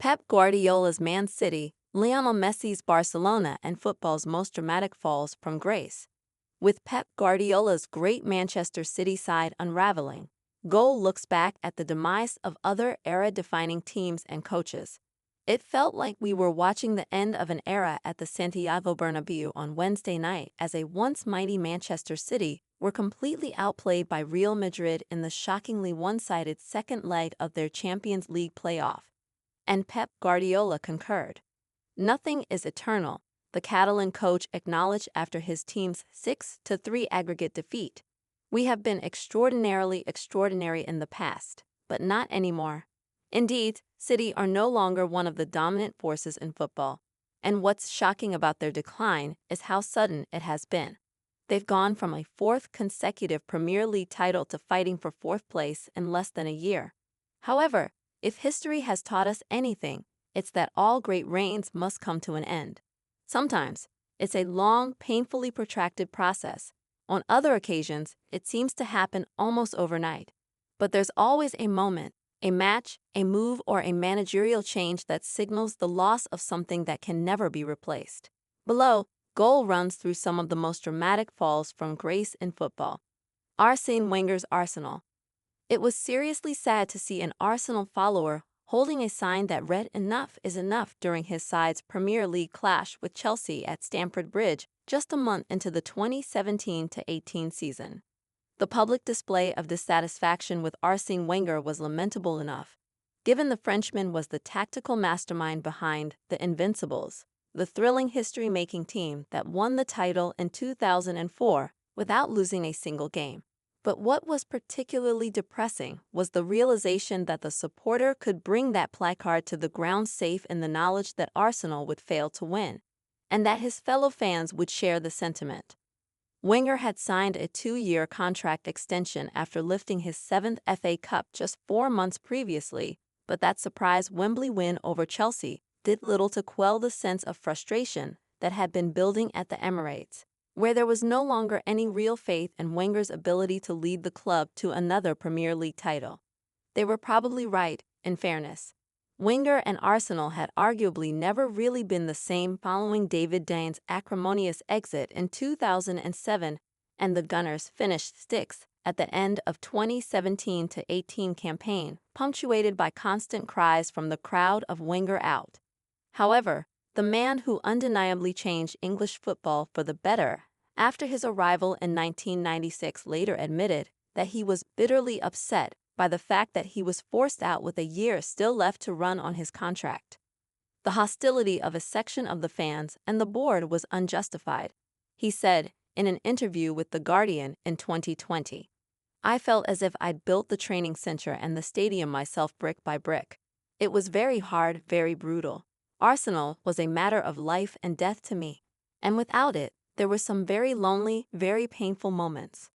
Pep Guardiola's Man City, Lionel Messi's Barcelona, and football's most dramatic falls from grace. With Pep Guardiola's great Manchester City side unraveling, Goal looks back at the demise of other era-defining teams and coaches. It felt like we were watching the end of an era at the Santiago Bernabeu on Wednesday night as a once mighty Manchester City were completely outplayed by Real Madrid in the shockingly one-sided second leg of their Champions League playoff. And Pep Guardiola concurred. Nothing is eternal, the Catalan coach acknowledged after his team's 6-3 aggregate defeat. We have been extraordinarily extraordinary in the past, but not anymore. Indeed, City are no longer one of the dominant forces in football. And what's shocking about their decline is how sudden it has been. They've gone from a fourth consecutive Premier League title to fighting for fourth place in less than a year. However, if history has taught us anything, it's that all great reigns must come to an end. Sometimes, it's a long, painfully protracted process. On other occasions, it seems to happen almost overnight. But there's always a moment, a match, a move, or a managerial change that signals the loss of something that can never be replaced. Below, Goal runs through some of the most dramatic falls from grace in football. Arsene Wenger's Arsenal. It was seriously sad to see an Arsenal follower holding a sign that read "Enough is enough" during his side's Premier League clash with Chelsea at Stamford Bridge just a month into the 2017-18 season. The public display of dissatisfaction with Arsene Wenger was lamentable enough, given the Frenchman was the tactical mastermind behind the Invincibles, the thrilling history-making team that won the title in 2004 without losing a single game. But what was particularly depressing was the realization that the supporter could bring that placard to the ground safe in the knowledge that Arsenal would fail to win, and that his fellow fans would share the sentiment. Wenger had signed a 2-year contract extension after lifting his 7th FA Cup just 4 months previously, but that surprise Wembley win over Chelsea did little to quell the sense of frustration that had been building at the Emirates, where there was no longer any real faith in Wenger's ability to lead the club to another Premier League title. They were probably right, in fairness. Wenger and Arsenal had arguably never really been the same following David Dane's acrimonious exit in 2007 and the Gunners finished 6th at the end of 2017-18 campaign, punctuated by constant cries from the crowd of "Wenger out." However, the man who undeniably changed English football for the better after his arrival in 1996 later admitted that he was bitterly upset by the fact that he was forced out with a year still left to run on his contract. The hostility of a section of the fans and the board was unjustified, he said in an interview with The Guardian in 2020. "I felt as if I'd built the training center and the stadium myself brick by brick. It was very hard, very brutal. Arsenal was a matter of life and death to me, and without it, there were some very lonely, very painful moments.